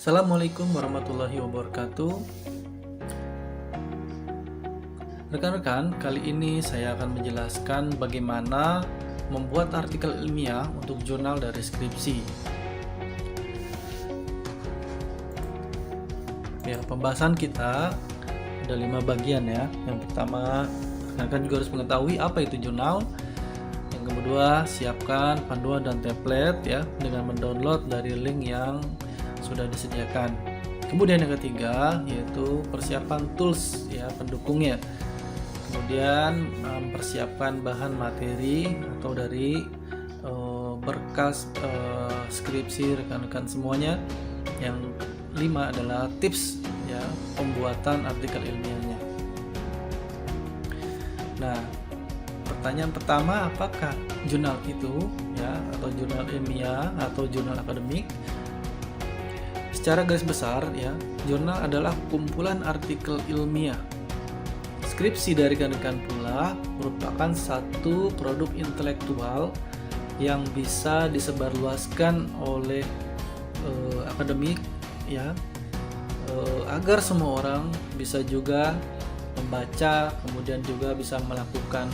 Assalamualaikum warahmatullahi wabarakatuh. Rekan-rekan, kali ini saya akan menjelaskan bagaimana membuat artikel ilmiah untuk jurnal dari skripsi. Ya, pembahasan kita ada 5 bagian ya. Yang pertama, rekan-rekan juga harus mengetahui apa itu jurnal. Yang kedua, siapkan panduan dan template ya dengan mendownload dari link yang sudah disediakan. Kemudian yang ketiga yaitu persiapan tools ya pendukungnya. Kemudian mempersiapkan bahan materi atau dari berkas skripsi rekan-rekan semuanya. Yang 5 adalah tips ya pembuatan artikel ilmiahnya. Nah, pertanyaan pertama, apakah jurnal itu ya atau jurnal ilmiah atau jurnal akademik? Secara garis besar ya, jurnal adalah kumpulan artikel ilmiah. Skripsi dari rekan-rekan pula merupakan satu produk intelektual yang bisa disebarluaskan oleh akademik ya, agar semua orang bisa juga membaca, kemudian juga bisa melakukan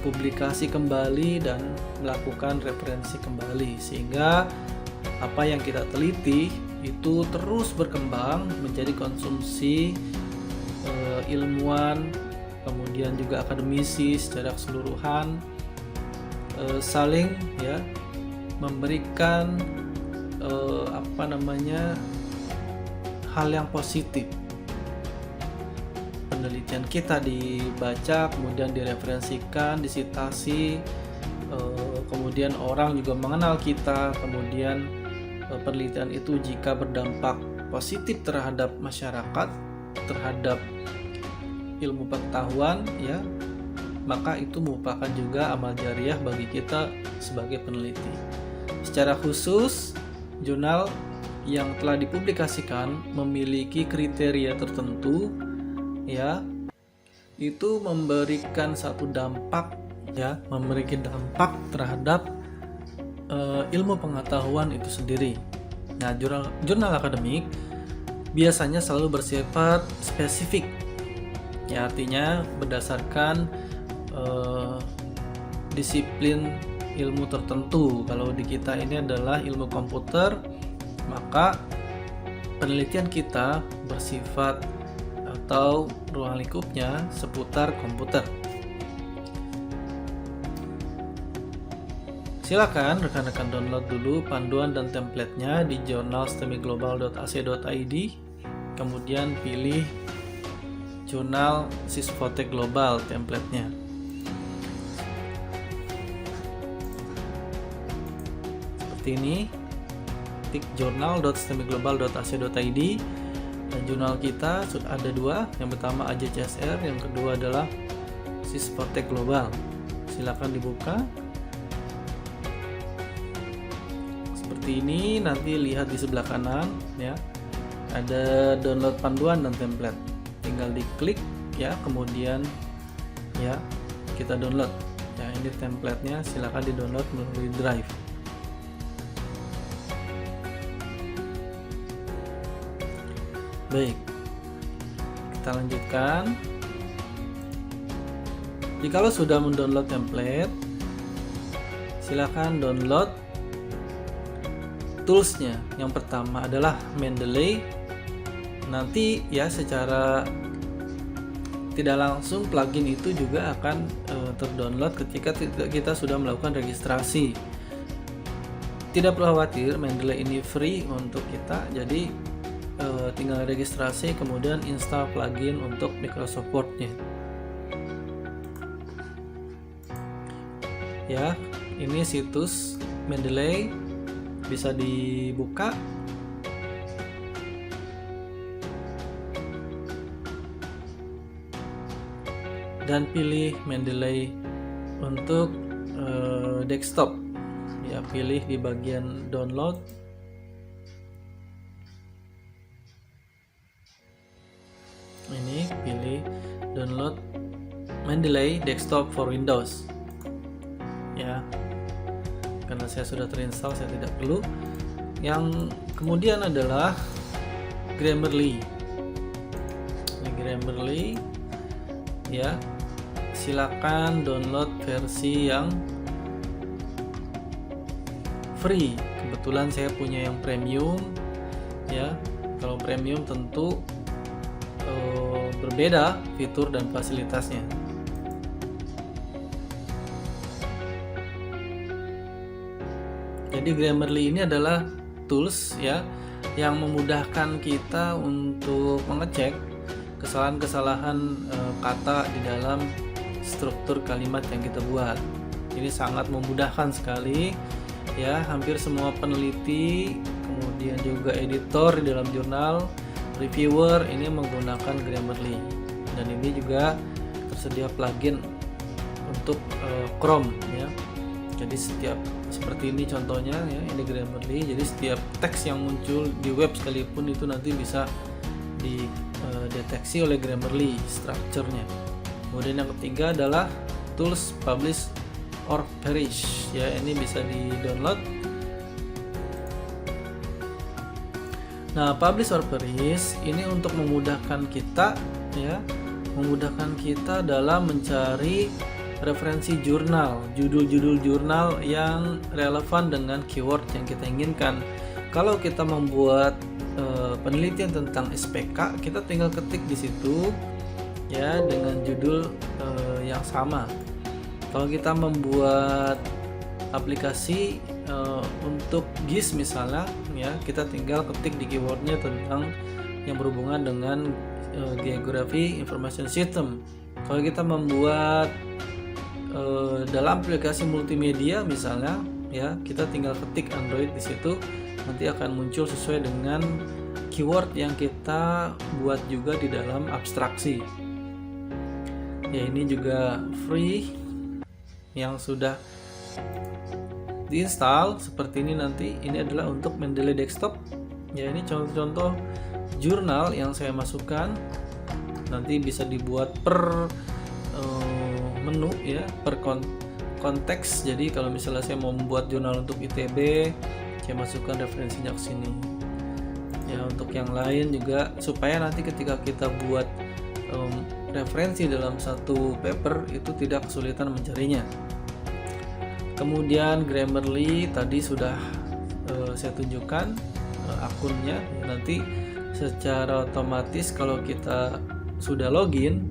publikasi kembali dan melakukan referensi kembali, sehingga apa yang kita teliti itu terus berkembang menjadi konsumsi ilmuwan, kemudian juga akademisi secara keseluruhan saling ya memberikan hal yang positif. Penelitian kita dibaca, kemudian direferensikan, disitasi, kemudian orang juga mengenal kita, kemudian penelitian itu jika berdampak positif terhadap masyarakat, terhadap ilmu pengetahuan ya, maka itu merupakan juga amal jariah bagi kita sebagai peneliti. Secara khusus, jurnal yang telah dipublikasikan memiliki kriteria tertentu ya, itu memberikan satu dampak ya, memberikan dampak terhadap ilmu pengetahuan itu sendiri. Nah, jurnal akademik biasanya selalu bersifat spesifik ya, artinya berdasarkan disiplin ilmu tertentu. Kalau di kita ini adalah ilmu komputer, maka penelitian kita bersifat atau ruang lingkupnya seputar komputer. Silakan rekan-rekan download dulu panduan dan template-nya di journal-global.ac.id. Kemudian pilih jurnal Sysfotek Global template-nya. Seperti ini. Tik journal.stemglobal.ac.id. Dan jurnal kita sudah ada 2. Yang pertama AJCSR, yang kedua adalah Sysfotek Global. Silakan dibuka. Seperti ini, nanti lihat di sebelah kanan ya, ada download panduan dan template, tinggal diklik ya, kemudian ya kita download ya. Ini template-nya, silakan di download melalui Drive. Baik, kita lanjutkan. Jikalau sudah mendownload template, silakan download toolsnya. Yang pertama adalah Mendeley. Nanti ya secara tidak langsung plugin itu juga akan terdownload ketika kita sudah melakukan registrasi. Tidak perlu khawatir, Mendeley ini free untuk kita, jadi tinggal registrasi kemudian install plugin untuk Microsoft Word-nya. Ya, ini situs Mendeley, bisa dibuka. Dan pilih Mendeley untuk desktop. Ya, pilih di bagian download. Ini pilih download Mendeley desktop for Windows. Ya. Karena saya sudah terinstall, saya tidak perlu. Yang Kemudian adalah Grammarly. Ini Grammarly ya. Silakan download versi yang free. Kebetulan saya punya yang premium ya. Kalau premium tentu berbeda fitur dan fasilitasnya. Jadi Grammarly ini adalah tools ya yang memudahkan kita untuk mengecek kesalahan-kesalahan kata di dalam struktur kalimat yang kita buat. Ini sangat memudahkan sekali ya. Hampir semua peneliti, kemudian juga editor di dalam jurnal, reviewer ini menggunakan Grammarly. Dan ini juga tersedia plugin untuk Chrome ya. Jadi setiap seperti ini contohnya ya, ini Grammarly. Jadi setiap teks yang muncul di web sekalipun itu nanti bisa dideteksi oleh Grammarly strukturnya. Kemudian yang ketiga adalah tools Publish or Perish ya, ini bisa di-download. Nah, Publish or Perish ini untuk memudahkan kita ya, memudahkan kita dalam mencari referensi jurnal, judul-judul jurnal yang relevan dengan keyword yang kita inginkan. Kalau kita membuat penelitian tentang SPK, kita tinggal ketik di situ ya dengan judul yang sama. Kalau kita membuat aplikasi untuk GIS misalnya ya, kita tinggal ketik di keywordnya tentang yang berhubungan dengan Geography Information System. Kalau kita membuat dalam aplikasi multimedia misalnya ya, kita tinggal ketik Android di situ, nanti akan muncul sesuai dengan keyword yang kita buat juga di dalam abstraksi. Ya, ini juga free yang sudah diinstal seperti ini. Nanti ini adalah untuk Mendeley desktop ya. Ini contoh-contoh jurnal yang saya masukkan, nanti bisa dibuat per menu ya, per konteks. Jadi kalau misalnya saya mau membuat jurnal untuk ITB, saya masukkan referensinya ke sini ya. Untuk yang lain juga supaya nanti ketika kita buat referensi dalam satu paper itu tidak kesulitan mencarinya. Kemudian Grammarly tadi sudah saya tunjukkan akunnya. Nanti secara otomatis kalau kita sudah login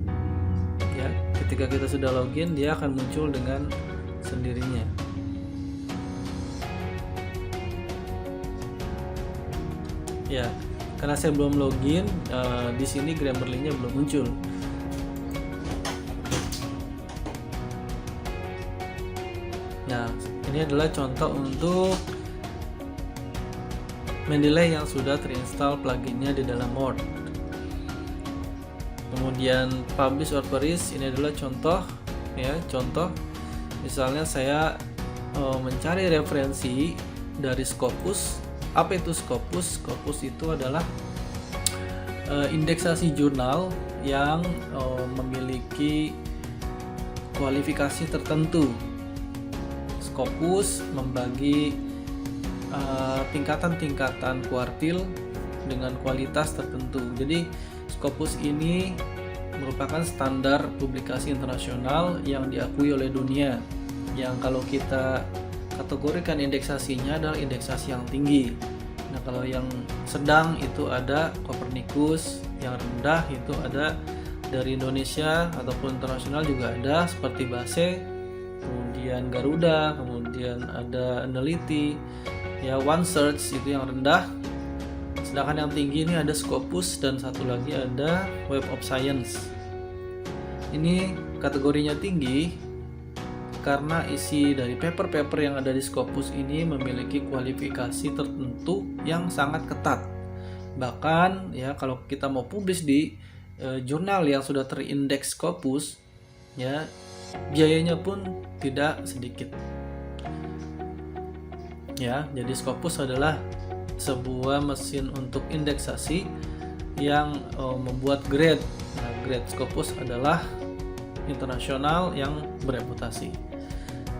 ya, ketika kita sudah login dia akan muncul dengan sendirinya. Ya, karena saya belum login, di sini Grammarly-nya belum muncul. Nah, ini adalah contoh untuk Mendeley yang sudah terinstall pluginnya di dalam Word. Kemudian Publish or Perish ini adalah contoh ya, contoh misalnya saya mencari referensi dari Scopus. Apa itu Scopus? Scopus itu adalah indeksasi jurnal yang memiliki kualifikasi tertentu. Scopus membagi tingkatan-tingkatan kuartil dengan kualitas tertentu. Jadi Scopus ini merupakan standar publikasi internasional yang diakui oleh dunia, yang kalau kita kategorikan indeksasinya adalah indeksasi yang tinggi. Nah, kalau yang sedang itu ada Copernicus, yang rendah itu ada dari Indonesia ataupun internasional juga ada seperti BASE, kemudian Garuda, kemudian ada Analytics, ya OneSearch itu yang rendah. Sedangkan yang tinggi ini ada Scopus dan satu lagi ada Web of Science. Ini kategorinya tinggi karena isi dari paper-paper yang ada di Scopus ini memiliki kualifikasi tertentu yang sangat ketat. Bahkan ya kalau kita mau publish di jurnal yang sudah terindeks Scopus ya, biayanya pun tidak sedikit. Ya, jadi Scopus adalah sebuah mesin untuk indeksasi yang membuat grade. Nah, grade Scopus adalah internasional yang bereputasi.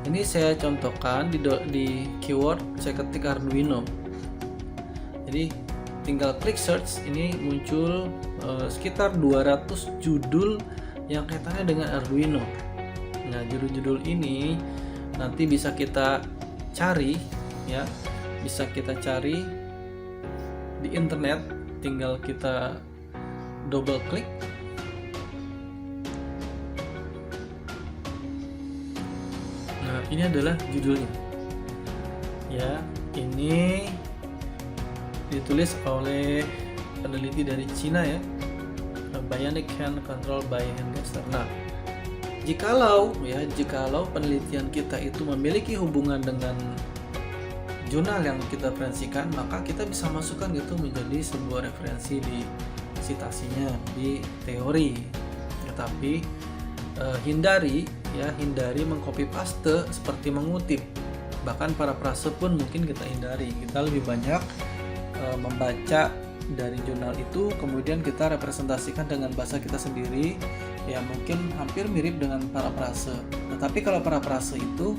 Ini saya contohkan di keyword, saya ketik Arduino. Jadi tinggal klik search, ini muncul sekitar 200 judul yang kaitannya dengan Arduino. Nah, judul-judul ini nanti bisa kita cari ya, bisa kita cari di internet, tinggal kita double klik. Nah, ini adalah judulnya ya. Ini ditulis oleh peneliti dari Cina ya, Bionic Hand Control by Handcaster. Nah, jikalau penelitian kita itu memiliki hubungan dengan jurnal yang kita referensikan, maka kita bisa masukkan itu menjadi sebuah referensi di citasinya, di teori. Tetapi hindari mengcopy paste seperti mengutip. Bahkan parafrase pun mungkin kita hindari. Kita lebih banyak membaca dari jurnal itu, kemudian kita representasikan dengan bahasa kita sendiri, ya mungkin hampir mirip dengan parafrase. Tetapi kalau parafrase itu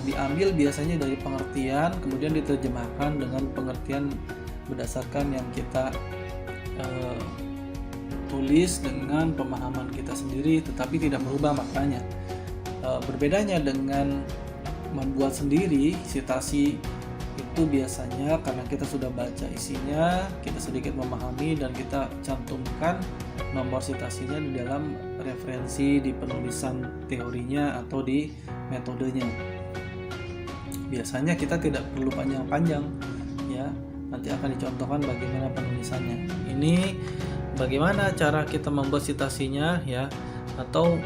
diambil biasanya dari pengertian, kemudian diterjemahkan dengan pengertian berdasarkan yang kita tulis dengan pemahaman kita sendiri, tetapi tidak merubah maknanya. Berbedanya dengan membuat sendiri citasi, itu biasanya karena kita sudah baca isinya, kita sedikit memahami, dan kita cantumkan nomor citasinya di dalam referensi di penulisan teorinya atau di metodenya. Biasanya kita tidak perlu panjang-panjang ya, nanti akan dicontohkan bagaimana penulisannya. Ini bagaimana cara kita membuat citasinya ya, atau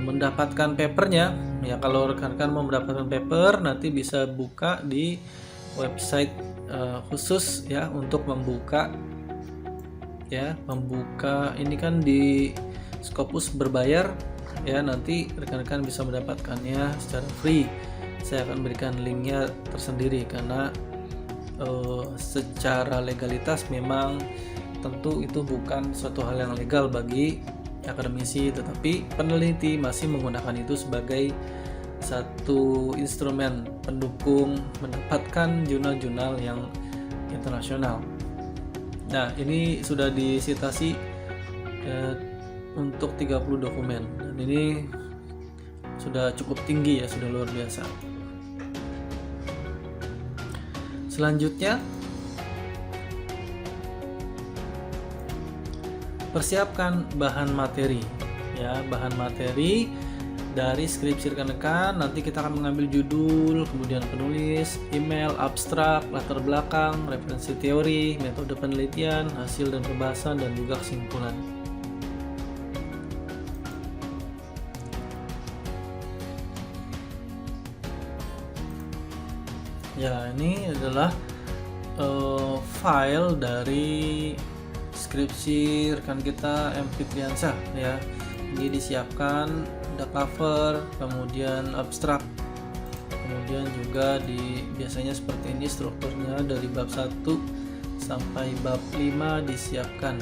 mendapatkan papernya ya. Kalau rekan-rekan mau mendapatkan paper, nanti bisa buka di website khusus ya untuk membuka ini kan di Scopus berbayar ya. Nanti rekan-rekan bisa mendapatkannya secara free. Saya akan berikan linknya tersendiri karena secara legalitas memang tentu itu bukan suatu hal yang legal bagi akademisi, tetapi peneliti masih menggunakan itu sebagai satu instrumen pendukung mendapatkan jurnal-jurnal yang internasional. Nah, ini sudah disitasi untuk 30 dokumen, dan ini sudah cukup tinggi ya, sudah luar biasa. Selanjutnya, persiapkan bahan materi ya, bahan materi dari skripsi rekan-rekan. Nanti kita akan mengambil judul, kemudian penulis, email, abstrak, latar belakang, referensi teori, metode penelitian, hasil dan pembahasan, dan juga kesimpulan. Ya, ini adalah file dari skripsi rekan kita M. Fitriansyah ya. Ini disiapkan, ada cover, kemudian abstrak, kemudian juga biasanya seperti ini strukturnya, dari bab 1 sampai bab 5 disiapkan.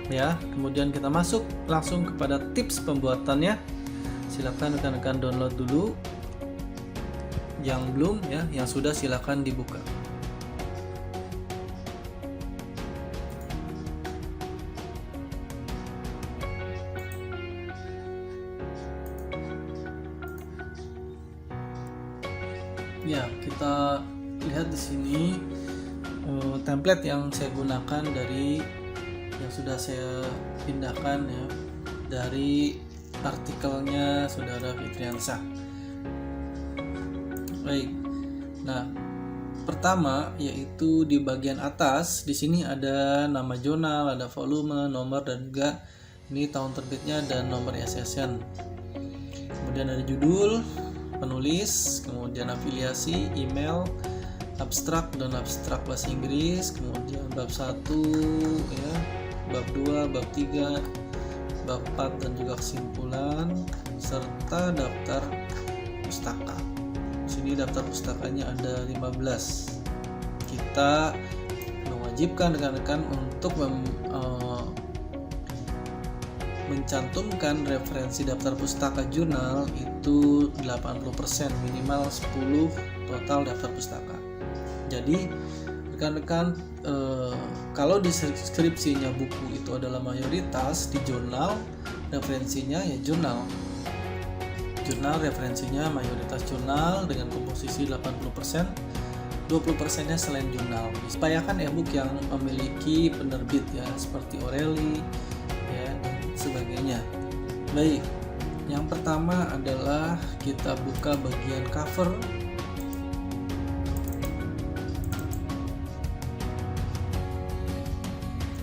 Ya, kemudian kita masuk langsung kepada tips pembuatannya. Silakan rekan-rekan download dulu. Yang belum ya, yang sudah silakan dibuka. Ya, kita lihat di sini template yang saya gunakan dari yang sudah saya pindahkan ya, dari artikelnya Saudara Fitriansyah. Baik. Nah, pertama yaitu di bagian atas, di sini ada nama jurnal, ada volume, nomor, dan juga ini tahun terbitnya dan nomor ISSN. Kemudian ada judul, penulis, kemudian afiliasi, email, abstrak dan abstrak bahasa Inggris, kemudian bab 1 ya, bab 2, bab 3, bab 4 dan juga kesimpulan, serta daftar pustaka. Di sini daftar pustakanya ada 15. Kita mewajibkan rekan-rekan untuk mencantumkan referensi daftar pustaka jurnal itu 80%, minimal 10 total daftar pustaka. Jadi rekan-rekan, kalau di skripsinya buku itu adalah mayoritas, di jurnal referensinya ya jurnal referensinya mayoritas jurnal dengan komposisi 80%, 20%-nya selain jurnal. Upayakan e-book yang memiliki penerbit ya, seperti O'Reilly ya, dan sebagainya. Baik, yang pertama adalah kita buka bagian cover.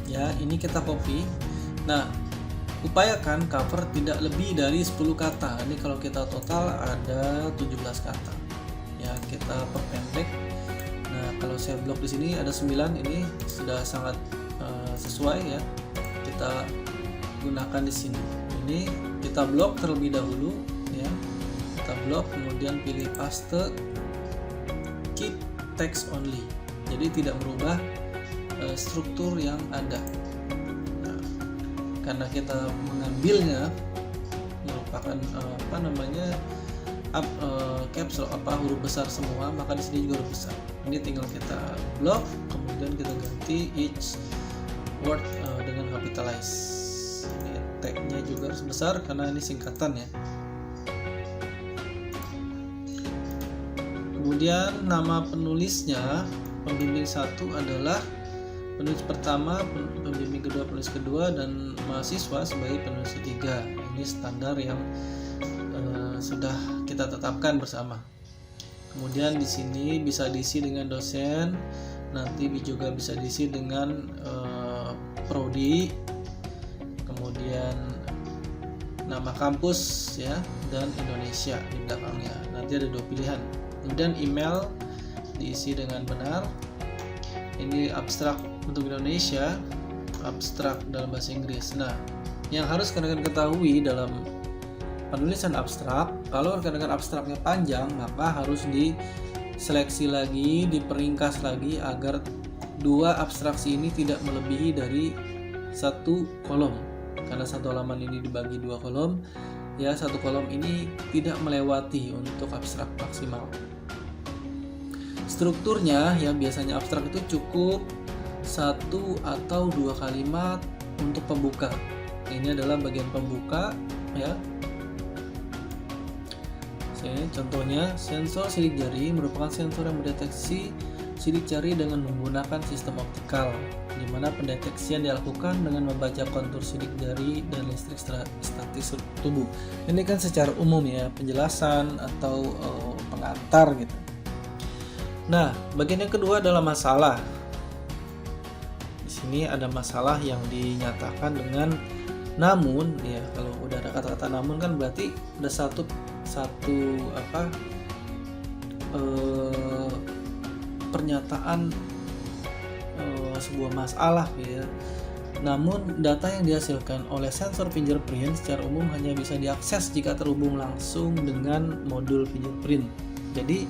Ya, ini kita copy. Nah, upayakan cover tidak lebih dari 10 kata. Ini kalau kita total ada 17 kata. Ya, kita perpendek. Nah, kalau saya blok di sini ada 9, ini sudah sangat sesuai ya. Kita gunakan di sini. Ini kita blok terlebih dahulu ya. Kita blok, kemudian pilih paste, keep text only. Jadi tidak merubah struktur yang ada. Nah, karena kita mengambilnya merupakan caps lock huruf besar semua, maka di sini juga huruf besar. Ini tinggal kita blok, kemudian kita ganti each word dengan capitalize. Ini tag-nya juga harus besar karena ini singkatan ya. Kemudian nama penulisnya, pembimbing 1 adalah penulis pertama, pembimbing kedua penulis kedua, dan mahasiswa sebagai penulis ketiga. Ini standar yang sudah kita tetapkan bersama. Kemudian di sini bisa diisi dengan dosen, nanti juga bisa diisi dengan prodi, kemudian nama kampus ya, dan Indonesia di belakangnya. Nanti ada 2 pilihan. Kemudian email diisi dengan benar. Ini abstrak untuk Indonesia, abstrak dalam bahasa Inggris. Nah, yang harus rekan-rekan ketahui dalam penulisan abstrak, kalau rekan-rekan abstraknya panjang, maka harus diseleksi lagi, diperingkas lagi agar 2 abstraksi ini tidak melebihi dari 1 kolom. Karena 1 halaman ini dibagi 2 kolom, ya 1 kolom ini tidak melewati untuk abstrak maksimal. Strukturnya ya, biasanya abstrak itu cukup 1 atau 2 kalimat untuk pembuka. Ini adalah bagian pembuka ya. Contohnya, sensor sidik jari merupakan sensor yang mendeteksi sidik jari dengan menggunakan sistem optikal, di mana pendeteksian dilakukan dengan membaca kontur sidik jari dan listrik statis tubuh. Ini kan secara umum ya, penjelasan atau pengantar gitu. Nah, bagian yang kedua adalah masalah. Di sini ada masalah yang dinyatakan dengan namun ya. Kalau udah ada kata-kata namun kan berarti ada satu pernyataan sebuah masalah ya. Namun data yang dihasilkan oleh sensor fingerprint secara umum hanya bisa diakses jika terhubung langsung dengan modul fingerprint. Jadi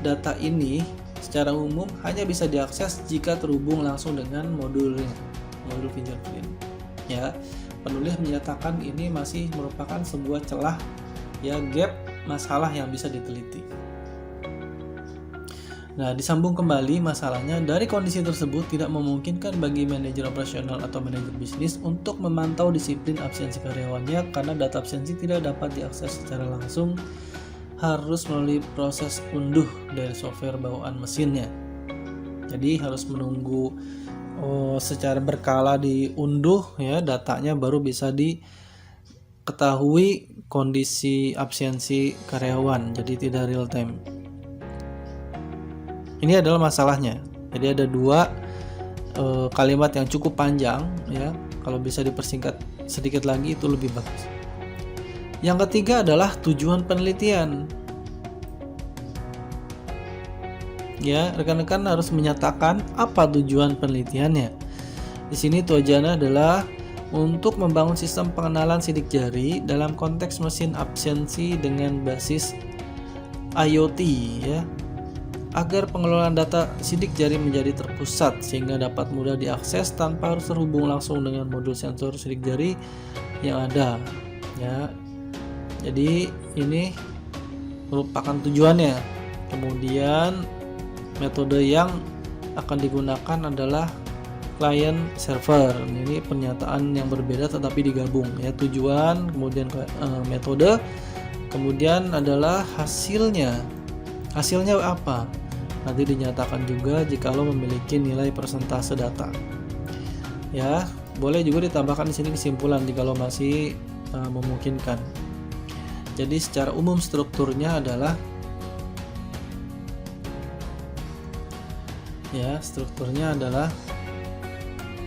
data ini secara umum hanya bisa diakses jika terhubung langsung dengan modul fingerprint. Ya, penulis menyatakan ini masih merupakan sebuah celah ya, gap masalah yang bisa diteliti. Nah, disambung kembali masalahnya, dari kondisi tersebut tidak memungkinkan bagi manajer operasional atau manajer bisnis untuk memantau disiplin absensi karyawannya karena data absensi tidak dapat diakses secara langsung, harus melalui proses unduh dari software bawaan mesinnya. Jadi harus menunggu secara berkala diunduh ya datanya, baru bisa diketahui kondisi absensi karyawan, jadi tidak real time. Ini adalah masalahnya. Jadi ada 2 kalimat yang cukup panjang ya. Kalau bisa dipersingkat sedikit lagi itu lebih bagus. Yang ketiga adalah tujuan penelitian. Ya, rekan-rekan harus menyatakan apa tujuan penelitiannya. Di sini tujuannya adalah untuk membangun sistem pengenalan sidik jari dalam konteks mesin absensi dengan basis IoT ya. agar pengelolaan data sidik jari menjadi terpusat sehingga dapat mudah diakses tanpa harus terhubung langsung dengan modul sensor sidik jari yang ada ya. Jadi ini merupakan tujuannya. Kemudian metode yang akan digunakan adalah client server. Ini pernyataan yang berbeda tetapi digabung ya, tujuan kemudian metode, kemudian adalah hasilnya apa, nanti dinyatakan juga jikalau memiliki nilai persentase data ya. Boleh juga ditambahkan di sini kesimpulan jikalau masih memungkinkan. Jadi secara umum strukturnya adalah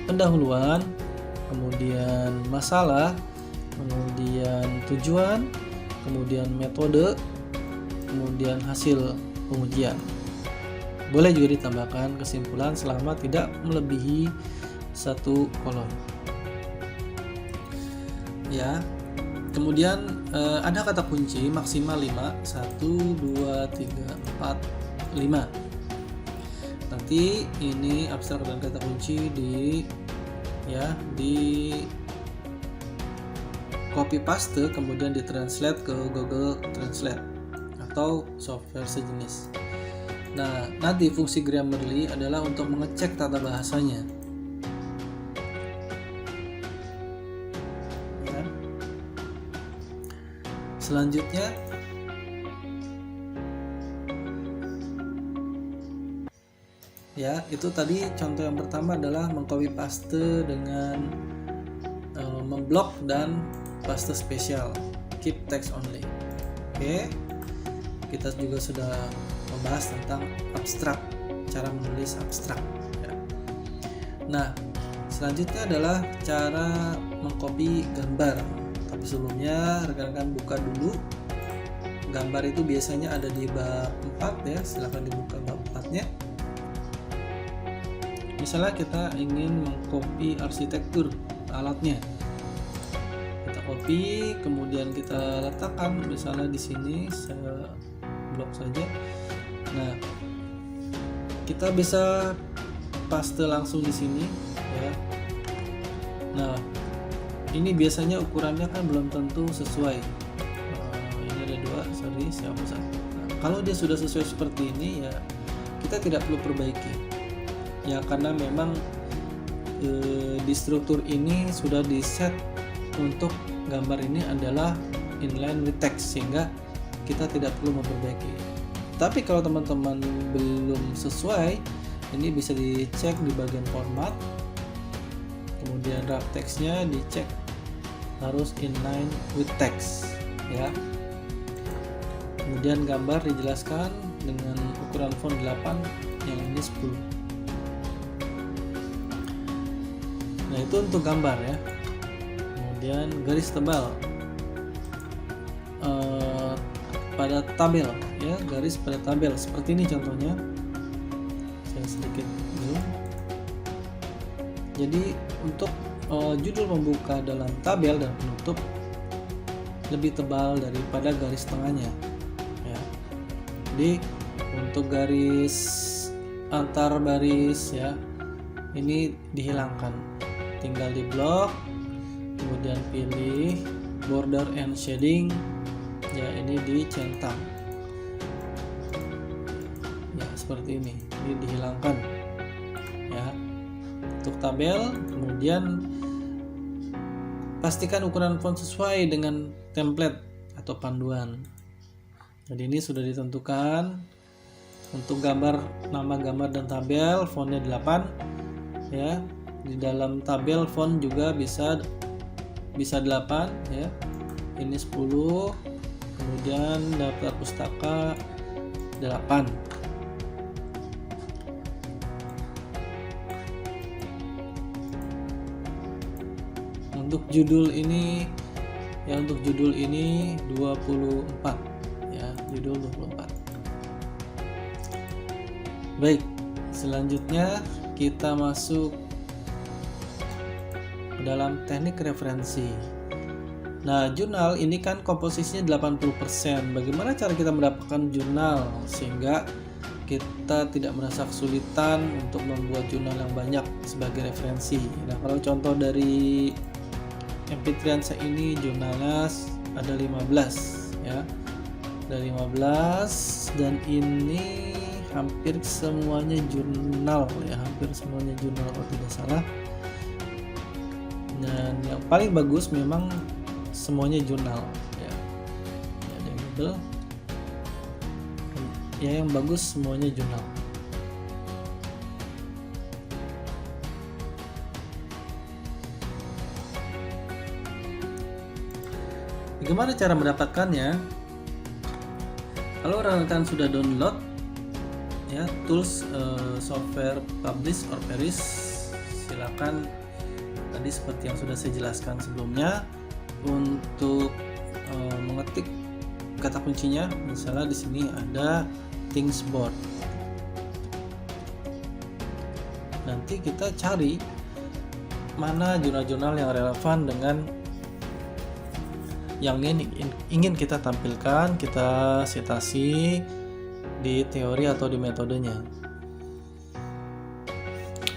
pendahuluan, kemudian masalah, kemudian tujuan, kemudian metode, kemudian hasil pengujian. Boleh juga ditambahkan kesimpulan selama tidak melebihi 1 kolom ya. Kemudian ada kata kunci maksimal 5, 1, 2, 3, 4, 5. Nanti ini abstrak dan kata kunci di copy paste kemudian ditranslate ke Google Translate atau software sejenis. Nah, nanti fungsi Grammarly adalah untuk mengecek tata bahasanya. Ya. Selanjutnya ya, itu tadi contoh yang pertama adalah mengcopy paste dengan memblok dan paste spesial, keep text only. Oke. Kita juga sudah membahas tentang abstrak, cara menulis abstrak ya. Nah, selanjutnya adalah cara mengcopy gambar. Tapi sebelumnya rekan-rekan buka dulu. Gambar itu biasanya ada di bab 4 ya, silahkan dibuka bab 4-nya. Misalnya kita ingin mengcopy arsitektur alatnya, kita copy kemudian kita letakkan misalnya di sini, saya blok saja. Nah, kita bisa paste langsung di sini ya. Nah, ini biasanya ukurannya kan belum tentu sesuai. Ini ada 2, sorry saya hapus. Nah, kalau dia sudah sesuai seperti ini ya, kita tidak perlu perbaiki ya, karena memang di struktur ini sudah di set untuk gambar ini adalah inline with text sehingga kita tidak perlu memperbaiki. Tapi kalau teman-teman belum sesuai, ini bisa dicek di bagian format, kemudian wrap textnya dicek harus inline with text ya. Kemudian gambar dijelaskan dengan ukuran font 8, yang ini 10. Nah, itu untuk gambar ya. Kemudian garis tebal pada tabel ya, garis pada tabel seperti ini contohnya. Saya sedikit zoom. Jadi untuk judul pembuka dalam tabel dan penutup lebih tebal daripada garis tengahnya ya. Jadi untuk garis antar baris ya, ini dihilangkan, tinggal di blok, kemudian pilih border and shading ya, ini dicentang ya, seperti ini dihilangkan ya untuk tabel. Kemudian pastikan ukuran font sesuai dengan template atau panduan. Jadi ini sudah ditentukan untuk gambar, nama gambar dan tabel fontnya 8 ya. Di dalam tabel font juga bisa 8 ya, ini 10, kemudian daftar pustaka 8. Untuk judul ini ya, untuk judul ini 24 ya, judul 24. Baik, selanjutnya kita masuk dalam teknik referensi. Nah, jurnal ini kan komposisinya 80%. Bagaimana cara kita mendapatkan jurnal sehingga kita tidak merasa kesulitan untuk membuat jurnal yang banyak sebagai referensi. Nah, kalau contoh dari MP3 ini jurnalnya ada 15 ya. Ada 15 dan ini hampir semuanya jurnal ya, hampir semuanya jurnal kalau tidak salah. Dan yang paling bagus memang semuanya jurnal ya. Ada label. Ya, yang bagus semuanya jurnal. Bagaimana cara mendapatkannya? Kalau rekan sudah download ya tools software Publish or Perish, silakan tadi seperti yang sudah saya jelaskan sebelumnya untuk mengetik kata kuncinya. Misalnya di sini ada Thingsboard. Nanti kita cari mana jurnal-jurnal yang relevan dengan yang ingin kita tampilkan, kita citasi di teori atau di metodenya.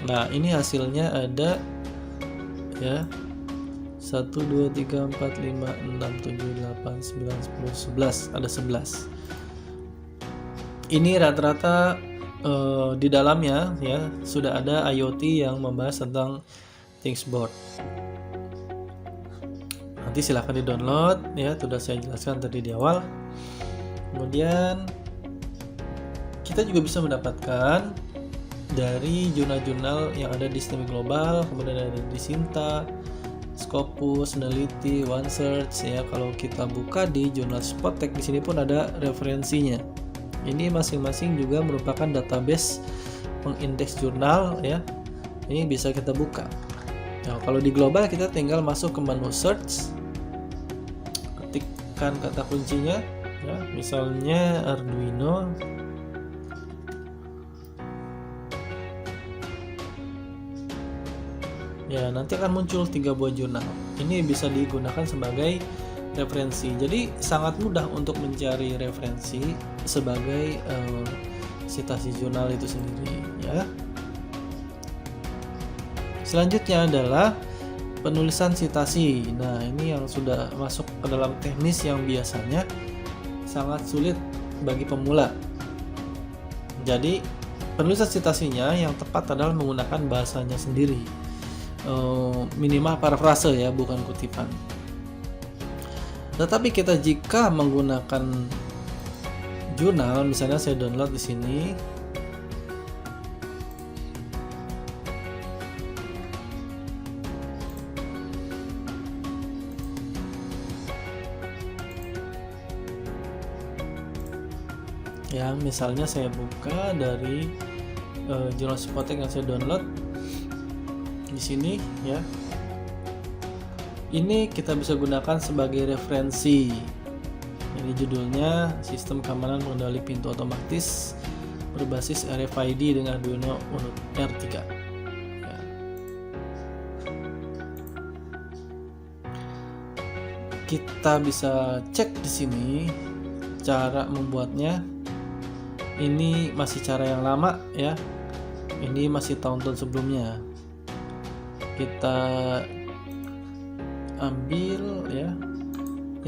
Nah, ini hasilnya ada ya 1, 2, 3, 4, 5, 6, 7, 8, 9, 10, 11. Ada 11. Ini rata-rata di dalamnya ya sudah ada IoT yang membahas tentang Thingsboard. Nanti silahkan di download ya, sudah saya jelaskan tadi di awal. Kemudian kita juga bisa mendapatkan dari jurnal-jurnal yang ada di STEMI Global, kemudian ada di Sinta, Scopus, Neliti, OneSearch ya. Kalau kita buka di jurnal Spottek, di sini pun ada referensinya. Ini masing-masing juga merupakan database pengindeks jurnal ya. Ini bisa kita buka. Nah, kalau di global kita tinggal masuk ke menu search, ketikkan kata kuncinya ya, misalnya Arduino. Ya, nanti akan muncul 3 buah jurnal. Ini bisa digunakan sebagai referensi. Jadi sangat mudah untuk mencari referensi sebagai citasi jurnal itu sendiri ya. Selanjutnya adalah penulisan citasi. Nah, ini yang sudah masuk ke dalam teknis yang biasanya sangat sulit bagi pemula. Jadi penulisan citasinya yang tepat adalah menggunakan bahasanya sendiri. Minimal parafrase ya, bukan kutipan. Tetapi kita jika menggunakan jurnal, misalnya saya download di sini. Ya, misalnya saya buka dari jurnal Spottek yang saya download di sini ya. Ini kita bisa gunakan sebagai referensi. Ini judulnya Sistem Keamanan Pengendali Pintu Otomatis berbasis RFID dengan Arduino Uno R3. Ya. Kita bisa cek di sini cara membuatnya. Ini masih cara yang lama ya. Ini masih tahun-tahun sebelumnya. Kita ambil ya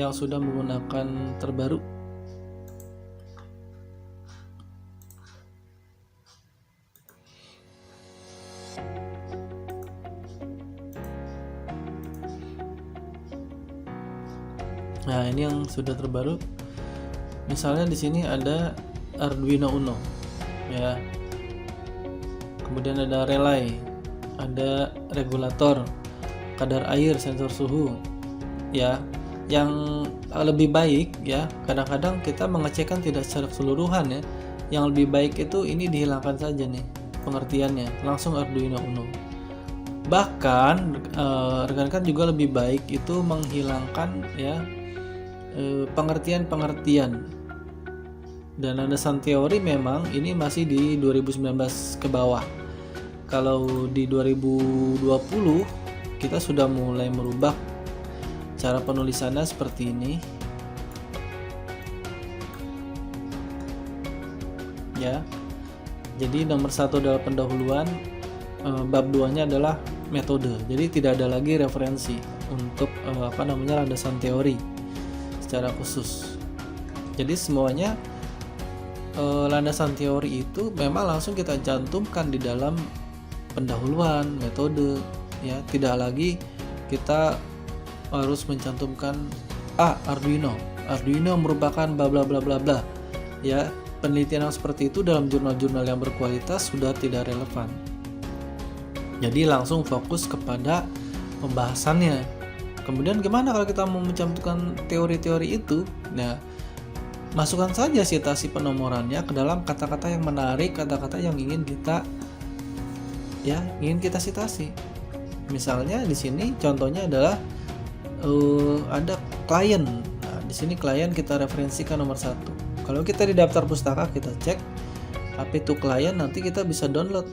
yang sudah menggunakan terbaru. Nah, ini yang sudah terbaru. Misalnya di sini ada Arduino Uno ya. Kemudian ada relay, ada regulator, kadar air, sensor suhu ya. Yang lebih baik ya, kadang-kadang kita mengecekkan tidak secara keseluruhan ya. Yang lebih baik itu ini dihilangkan saja nih pengertiannya, langsung Arduino Uno. Bahkan rekan-rekan juga lebih baik itu menghilangkan ya pengertian-pengertian dan landasan teori. Memang ini masih di 2019 ke bawah. Kalau di 2020 kita sudah mulai merubah cara penulisannya seperti ini ya. Jadi nomor 1 adalah pendahuluan, bab 2-nya adalah metode. Jadi tidak ada lagi referensi untuk landasan teori secara khusus. Jadi semuanya landasan teori itu memang langsung kita cantumkan di dalam pendahuluan, metode, ya. Tidak lagi kita harus mencantumkan Arduino merupakan bla bla bla bla bla, ya. Penelitian yang seperti itu dalam jurnal-jurnal yang berkualitas sudah tidak relevan. Jadi langsung fokus kepada pembahasannya. Kemudian gimana kalau kita mau mencantumkan teori-teori itu? Nah, masukkan saja sitasi penomorannya ke dalam kata-kata yang menarik, kata-kata yang ingin kita sitasi. Misalnya di sini contohnya adalah ada klien. Nah, di sini klien kita referensikan nomor 1. Kalau kita di daftar pustaka kita cek apa itu klien, nanti kita bisa download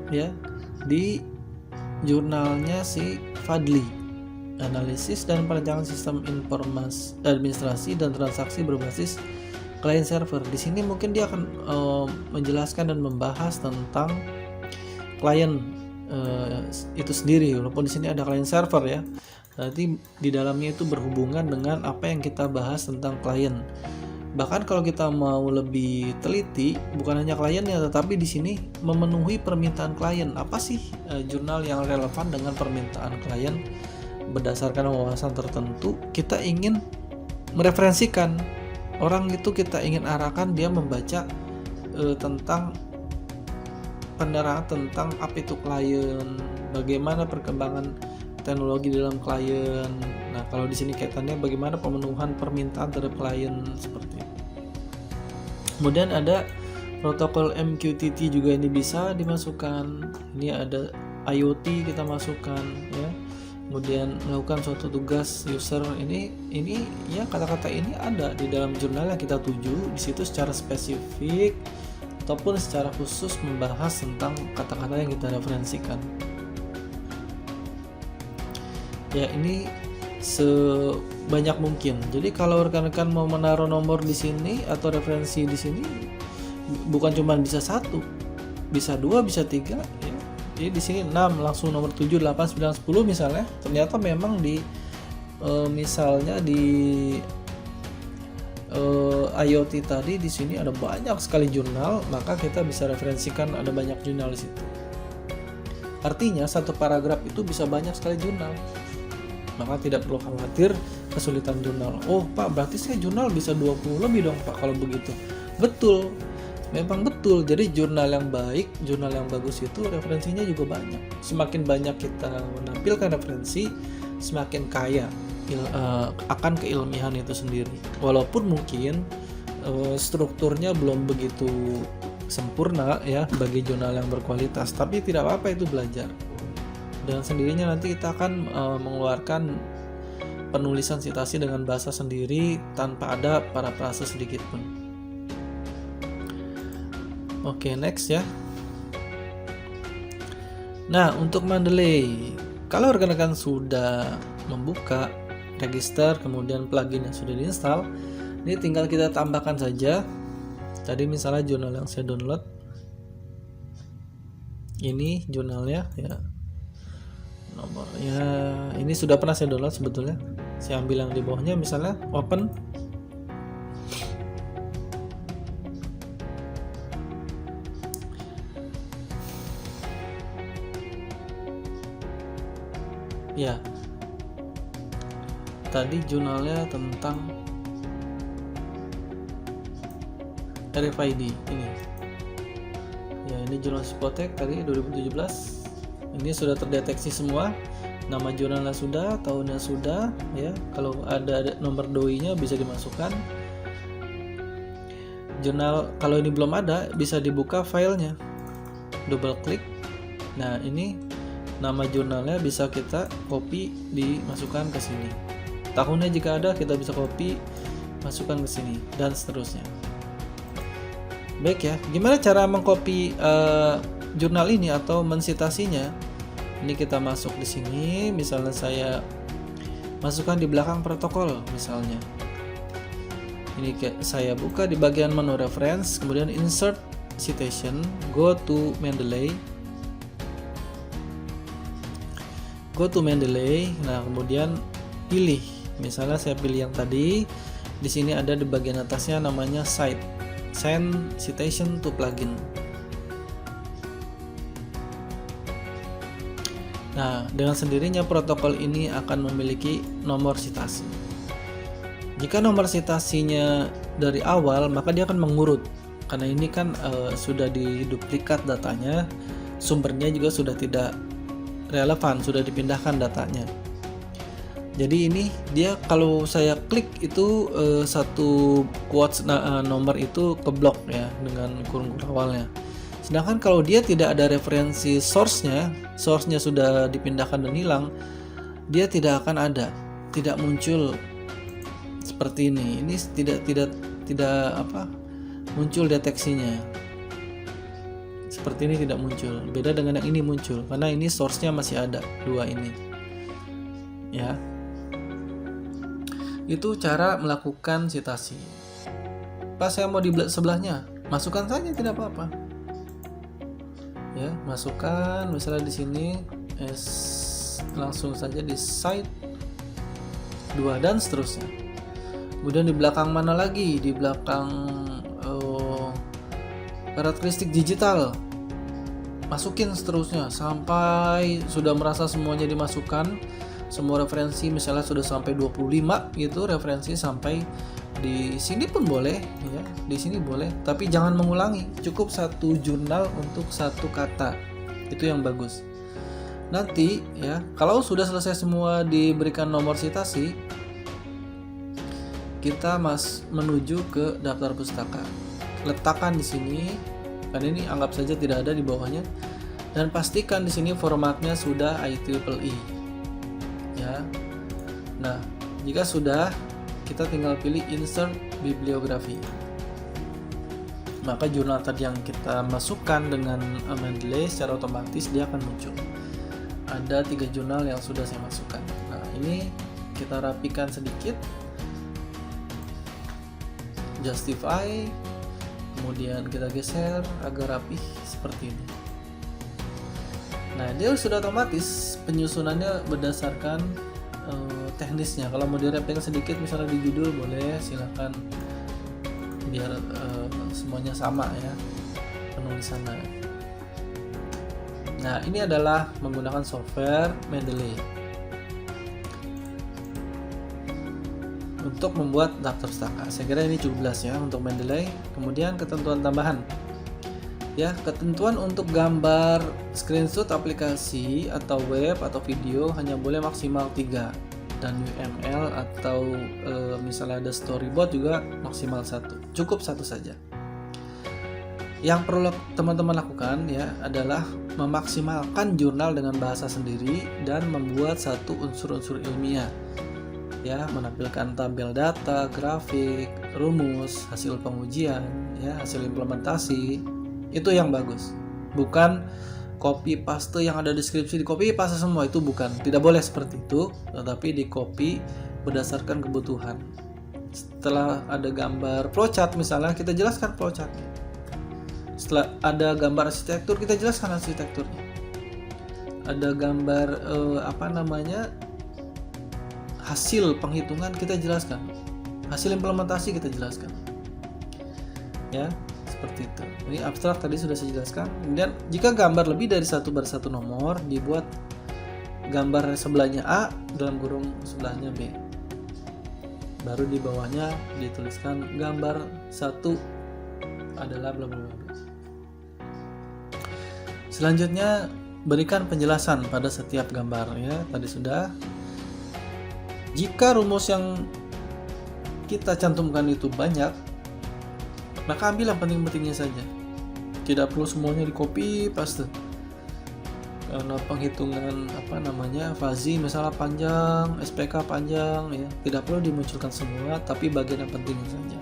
ya di jurnalnya si Fadli, analisis dan perancangan sistem informasi administrasi dan transaksi berbasis client server. Di sini mungkin dia akan menjelaskan dan membahas tentang klien itu sendiri, walaupun di sini ada client server ya. Nanti di dalamnya itu berhubungan dengan apa yang kita bahas tentang klien. Bahkan kalau kita mau lebih teliti, bukan hanya kliennya, tetapi di sini memenuhi permintaan klien. Apa sih jurnal yang relevan dengan permintaan klien? Berdasarkan wawasan tertentu, kita ingin mereferensikan orang itu, kita ingin arahkan dia membaca tentang penerapan tentang apa itu klien, bagaimana perkembangan teknologi dalam klien. Nah, kalau di sini kaitannya bagaimana pemenuhan permintaan terhadap klien seperti itu. Kemudian ada protokol MQTT juga, ini bisa dimasukkan. Ini ada IoT kita masukkan ya. Kemudian melakukan suatu tugas user, ini ya, kata-kata ini ada di dalam jurnal yang kita tuju. Di situ secara spesifik ataupun secara khusus membahas tentang kata-kata yang kita referensikan. Ya, ini sebanyak mungkin. Jadi kalau rekan-rekan mau menaruh nomor di sini atau referensi di sini, bukan cuma bisa 1, bisa 2, bisa 3 ya. Jadi di sini 6 langsung nomor 7, 8, 9, 10 misalnya. Ternyata memang di misalnya di IoT tadi di sini ada banyak sekali jurnal, maka kita bisa referensikan ada banyak jurnal di situ. Artinya satu paragraf itu bisa banyak sekali jurnal. Maka tidak perlu khawatir kesulitan jurnal. Oh Pak, berarti saya jurnal bisa 20 lebih dong Pak kalau begitu. Betul, memang betul. Jadi jurnal yang baik, jurnal yang bagus itu referensinya juga banyak. Semakin banyak kita menampilkan referensi, semakin kaya akan keilmihan itu sendiri. Walaupun mungkin strukturnya belum begitu sempurna ya bagi jurnal yang berkualitas, tapi tidak apa-apa, itu belajar. Dengan sendirinya nanti kita akan mengeluarkan penulisan sitasi dengan bahasa sendiri tanpa ada parafrase sedikit pun. Oke, next ya. Nah, untuk Mendeley, kalau rekan-rekan sudah membuka register, kemudian plugin yang sudah diinstal, ini tinggal kita tambahkan saja. Tadi misalnya jurnal yang saya download, ini jurnalnya ya, nomornya ini sudah pernah saya download sebetulnya. Saya ambil yang di bawahnya, misalnya open. Ya, tadi jurnalnya tentang RFID ini. Ya, ini jurnal Spotek tadi 2017. Ini sudah terdeteksi semua. Nama jurnalnya sudah, tahunnya sudah ya. Kalau ada nomor doi-nya bisa dimasukkan. Jurnal kalau ini belum ada, bisa dibuka filenya. Double klik. Nah, ini nama jurnalnya bisa kita copy, dimasukkan ke sini. Tahunnya jika ada kita bisa copy, masukkan ke sini dan seterusnya. Baik ya, gimana cara mengcopy jurnal ini atau mensitasinya? Ini kita masuk di sini, misalnya saya masukkan di belakang protokol misalnya. Ini saya buka di bagian menu reference, kemudian insert citation, go to Mendeley. Nah, kemudian pilih. Misalnya saya pilih yang tadi. Di sini ada di bagian atasnya namanya send citation to plugin. Nah, dengan sendirinya protokol ini akan memiliki nomor citasi. Jika nomor citasinya dari awal, maka dia akan mengurut. Karena ini kan sudah diduplikat datanya, sumbernya juga sudah tidak relevan, sudah dipindahkan datanya. Jadi ini dia kalau saya klik itu satu quotes nomor itu keblok ya dengan kurung awalnya. Sedangkan kalau dia tidak ada referensi source-nya sudah dipindahkan dan hilang, dia tidak akan ada, tidak muncul seperti ini. Ini tidak muncul deteksinya. Seperti ini tidak muncul. Beda dengan yang ini muncul karena ini source-nya masih ada, dua ini. Ya. Itu cara melakukan citasi. Pas saya mau di sebelahnya, masukkan saja tidak apa-apa. Ya, masukkan misalnya di sini langsung saja di site 2 dan seterusnya. Kemudian di belakang mana lagi? Di belakang karakteristik digital. Masukin seterusnya sampai sudah merasa semuanya dimasukkan. Semua referensi misalnya sudah sampai 25 gitu referensi, sampai di sini pun boleh ya, di sini boleh, tapi jangan mengulangi, cukup satu jurnal untuk satu kata, itu yang bagus. Nanti ya kalau sudah selesai semua diberikan nomor citasi, kita menuju ke daftar pustaka, letakkan di sini, kan ini anggap saja tidak ada di bawahnya, dan pastikan di sini formatnya sudah IEEE ya. Nah jika sudah, kita tinggal pilih insert bibliografi. Maka jurnal tadi yang kita masukkan dengan Mendeley secara otomatis dia akan muncul. Ada 3 jurnal yang sudah saya masukkan. Nah, ini kita rapikan sedikit. Justify, kemudian kita geser agar rapih seperti ini. Nah, dia sudah otomatis penyusunannya berdasarkan teknisnya. Kalau mau direplik sedikit misalnya di judul boleh, silakan, biar semuanya sama ya penulisannya. Nah ini adalah menggunakan software Mendeley untuk membuat daftar pustaka. Saya kira ini cukup jelas ya untuk Mendeley. Kemudian ketentuan tambahan ya, ketentuan untuk gambar screenshot aplikasi atau web atau video hanya boleh maksimal 3, dan UML atau misalnya ada storyboard juga maksimal 1, cukup 1 saja. Yang perlu teman-teman lakukan ya adalah memaksimalkan jurnal dengan bahasa sendiri dan membuat satu unsur-unsur ilmiah ya, menampilkan tabel data, grafik, rumus, hasil pengujian ya, hasil implementasi. Itu yang bagus, bukan copy paste yang ada deskripsi di copy paste semua, itu bukan, tidak boleh seperti itu, tetapi di copy berdasarkan kebutuhan. Setelah ada gambar flowchart misalnya, kita jelaskan flowchartnya. Setelah ada gambar arsitektur, kita jelaskan arsitekturnya. Ada gambar hasil penghitungan, kita jelaskan. Hasil implementasi kita jelaskan. Ya, seperti itu. Ini abstrak tadi sudah saya jelaskan. Kemudian jika gambar lebih dari satu bersatu nomor, dibuat gambar sebelahnya A dalam kurung sebelahnya B. Baru di bawahnya dituliskan gambar 1 adalah bla bla bla. Selanjutnya berikan penjelasan pada setiap gambar ya. Tadi sudah. Jika rumus yang kita cantumkan itu banyak, maka ambil yang penting-pentingnya saja. Tidak perlu semuanya di copy paste. Karena penghitungan fuzzy misalnya panjang, SPK panjang ya, tidak perlu dimunculkan semua, tapi bagian yang penting saja.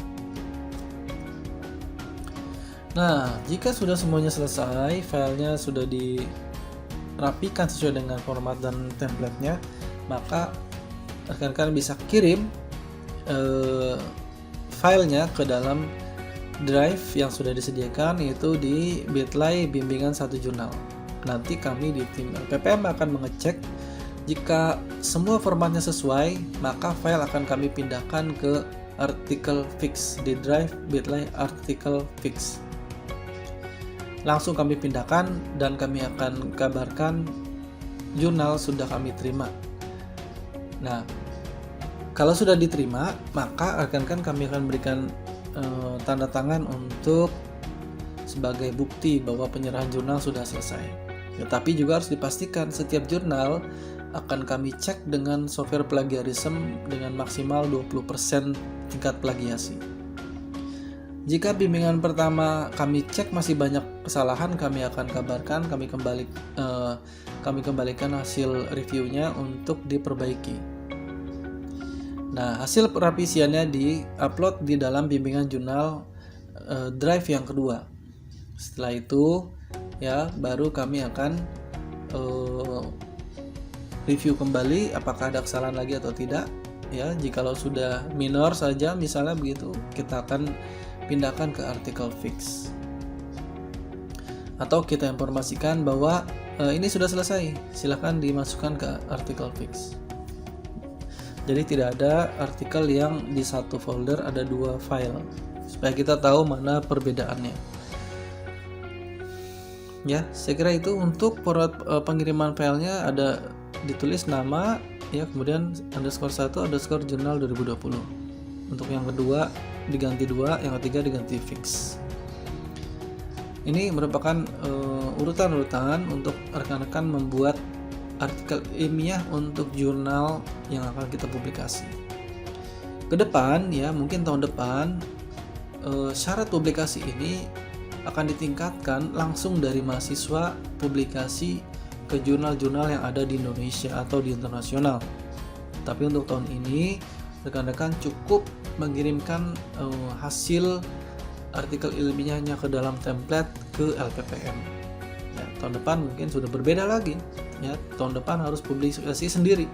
Nah, jika sudah semuanya selesai, filenya sudah dirapikan sesuai dengan format dan template-nya, maka rekan-rekan bisa kirim filenya ke dalam drive yang sudah disediakan, yaitu di Bitly bimbingan 1 jurnal. Nanti kami di tim LPPM akan mengecek jika semua formatnya sesuai, maka file akan kami pindahkan ke artikel fix di drive Bitly artikel fix. Langsung kami pindahkan dan kami akan kabarkan jurnal sudah kami terima. Nah, kalau sudah diterima, maka kami akan berikan tanda tangan untuk sebagai bukti bahwa penyerahan jurnal sudah selesai. Tetapi juga harus dipastikan setiap jurnal akan kami cek dengan software plagiarism dengan maksimal 20% tingkat plagiasi. Jika bimbingan pertama kami cek masih banyak kesalahan, kami akan kabarkan, kami kembalikan hasil reviewnya untuk diperbaiki. Nah, hasil perevisiannya di-upload di dalam bimbingan jurnal drive yang kedua. Setelah itu, ya, baru kami akan review kembali apakah ada kesalahan lagi atau tidak. Ya, jikalau sudah minor saja, misalnya begitu, kita akan pindahkan ke artikel fix. Atau kita informasikan bahwa ini sudah selesai, silahkan dimasukkan ke artikel fix. Jadi tidak ada artikel yang di satu folder ada 2 file, supaya kita tahu mana perbedaannya. Ya, saya kira itu untuk pengiriman filenya ada ditulis nama, ya, kemudian _1 jurnal 2020. Untuk yang kedua diganti 2, yang ketiga diganti fix. Ini merupakan urutan-urutan untuk rekan-rekan membuat artikel ilmiah untuk jurnal yang akan kita publikasi. Ke depan, ya, mungkin tahun depan, syarat publikasi ini akan ditingkatkan langsung dari mahasiswa publikasi ke jurnal-jurnal yang ada di Indonesia atau di internasional. Tapi untuk tahun ini, rekan-rekan cukup mengirimkan hasil artikel ilmiahnya ke dalam template ke LPPM. Ya, tahun depan mungkin sudah berbeda lagi. Ya, tahun depan harus publikasi sendiri.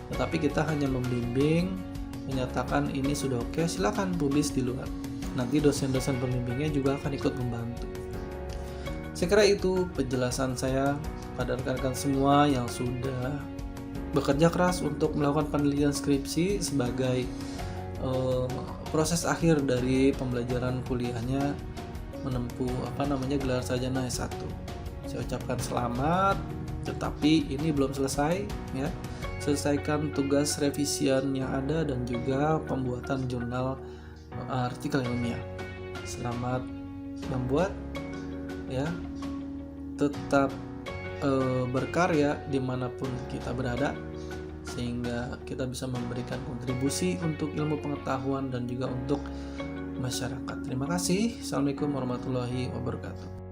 Tetapi kita hanya membimbing, menyatakan ini sudah oke, silakan publis di luar. Nanti dosen-dosen pembimbingnya juga akan ikut membantu. Saya kira itu penjelasan saya pada rekan-rekan semua yang sudah bekerja keras untuk melakukan penelitian skripsi sebagai proses akhir dari pembelajaran kuliahnya menempuh gelar sarjana S1. Saya ucapkan selamat, tetapi ini belum selesai, ya. Selesaikan tugas revisian yang ada dan juga pembuatan jurnal artikel ilmiah. Selamat membuat, ya. Tetap berkarya dimanapun kita berada, sehingga kita bisa memberikan kontribusi untuk ilmu pengetahuan dan juga untuk masyarakat. Terima kasih. Assalamualaikum warahmatullahi wabarakatuh.